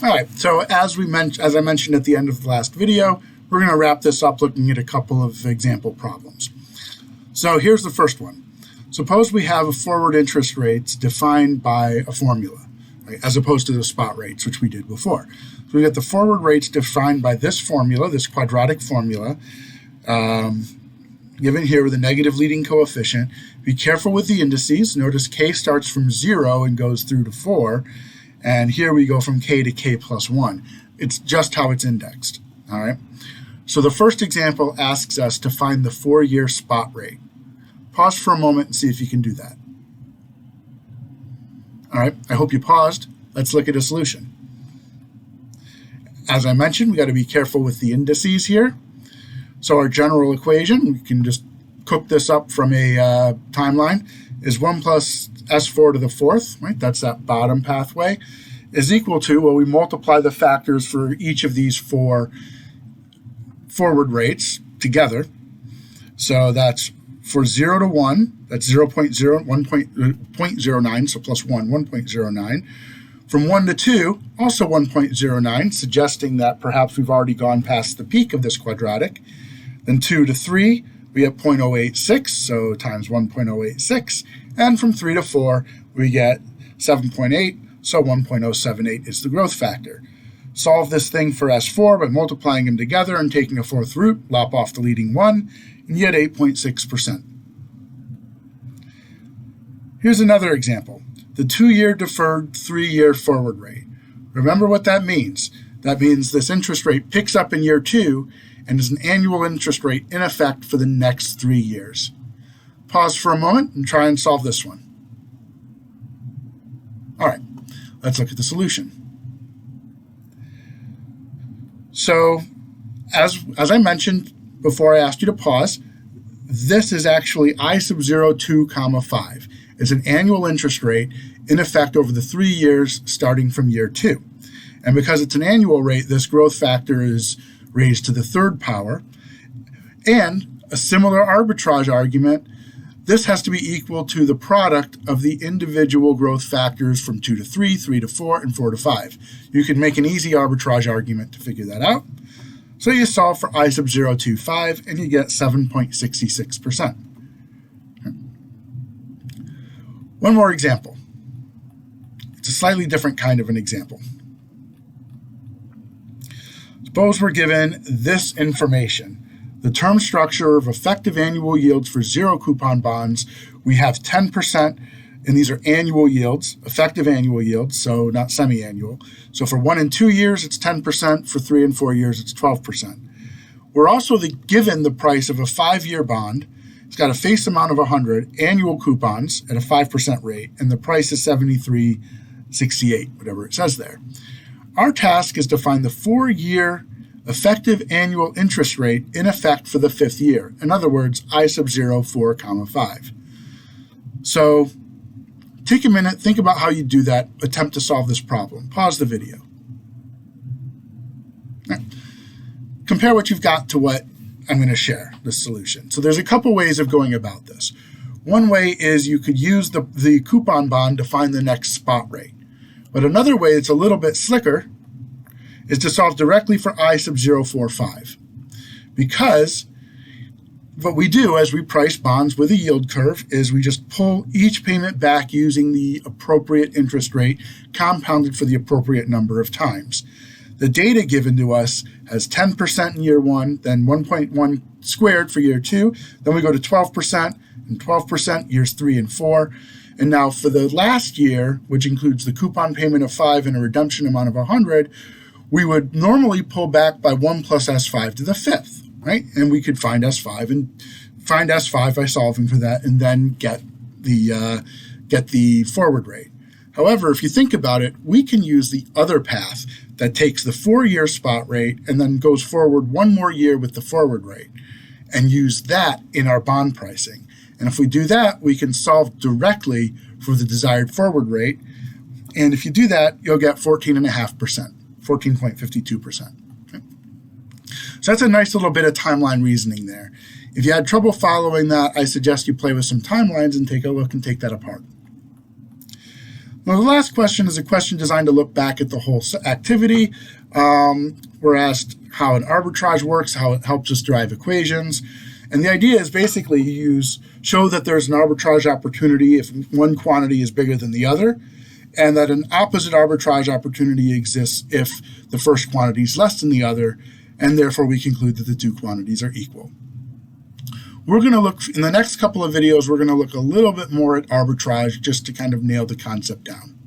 All right, so as I mentioned at the end of the last video, we're going to wrap this up looking at a couple of example problems. So here's the first one. Suppose we have a forward interest rates defined by a formula, right, as opposed to the spot rates, which we did before. So we get the forward rates defined by this formula, this quadratic formula, given here with a negative leading coefficient. Be careful with the indices. Notice k starts from 0 and goes through to 4. And here we go from k to k plus 1. It's just how it's indexed. All right. So the first example asks us to find the 4-year spot rate. Pause for a moment and see if you can do that. All right. I hope you paused. Let's look at a solution. As I mentioned, we got to be careful with the indices here. So our general equation, we can just cook this up from a timeline, is 1 plus S4 to the 4th, right? That's that bottom pathway, is equal to, well, we multiply the factors for each of these 4 forward rates together. So that's for 0 to 1, that's 0.09, so plus 1, 1.09. From 1 to 2, also 1.09, suggesting that perhaps we've already gone past the peak of this quadratic. Then 2 to 3, we get 0.086, so times 1.086. And from 3 to 4, we get 7.8, so 1.078 is the growth factor. Solve this thing for S4 by multiplying them together and taking a 4th root, lop off the leading 1, and you get 8.6%. Here's another example. The 2-year deferred 3-year forward rate. Remember what that means. That means this interest rate picks up in year 2 and is an annual interest rate in effect for the next 3 years. Pause for a moment and try and solve this one. All right, let's look at the solution. So, as I mentioned before I asked you to pause, this is actually I sub 0, 2, 5. It's an annual interest rate in effect over the 3 years starting from year 2. And because it's an annual rate, this growth factor is raised to the 3rd power. And a similar arbitrage argument, this has to be equal to the product of the individual growth factors from 2 to 3, 3 to 4, and 4 to 5. You can make an easy arbitrage argument to figure that out. So you solve for I sub 0.25 and you get 7.66%. One more example. It's a slightly different kind of an example. Suppose we're given this information. The term structure of effective annual yields for 0 coupon bonds, we have 10%, and these are annual yields, effective annual yields, so not semi-annual. So for 1 and 2 years, it's 10%. For 3 and 4 years, it's 12%. We're also given the price of a 5-year bond. It's got a face amount of 100, annual coupons at a 5% rate, and the price is $73.68, whatever it says there. Our task is to find the 4-year effective annual interest rate in effect for the 5th year. In other words, I sub 0, 4, 5. So take a minute, think about how you do that, attempt to solve this problem. Pause the video. Right. Compare what you've got to what I'm going to share, the solution. So there's a couple ways of going about this. One way is you could use the coupon bond to find the next spot rate. But another way that's a little bit slicker is to solve directly for I sub 0.45. Because what we do as we price bonds with a yield curve is we just pull each payment back using the appropriate interest rate compounded for the appropriate number of times. The data given to us has 10% in year 1, then 1.1 squared for year 2, then we go to 12% and 12% years 3 and 4. And now for the last year, which includes the coupon payment of 5 and a redemption amount of 100, we would normally pull back by 1 plus S5 to the 5th, right? And we could find S5 and find S5 by solving for that and then get the forward rate. However, if you think about it, we can use the other path that takes the 4-year spot rate and then goes forward 1 more year with the forward rate and use that in our bond pricing. And if we do that, we can solve directly for the desired forward rate. And if you do that, you'll get 14.5%, 14.52%. Okay. So that's a nice little bit of timeline reasoning there. If you had trouble following that, I suggest you play with some timelines and take a look and take that apart. Now, the last question is a question designed to look back at the whole activity. We're asked how an arbitrage works, how it helps us derive equations. And the idea is basically show that there's an arbitrage opportunity if one quantity is bigger than the other, and that an opposite arbitrage opportunity exists if the first quantity is less than the other, and therefore we conclude that the two quantities are equal. We're going to look, in the next couple of videos, we're going to look a little bit more at arbitrage just to kind of nail the concept down.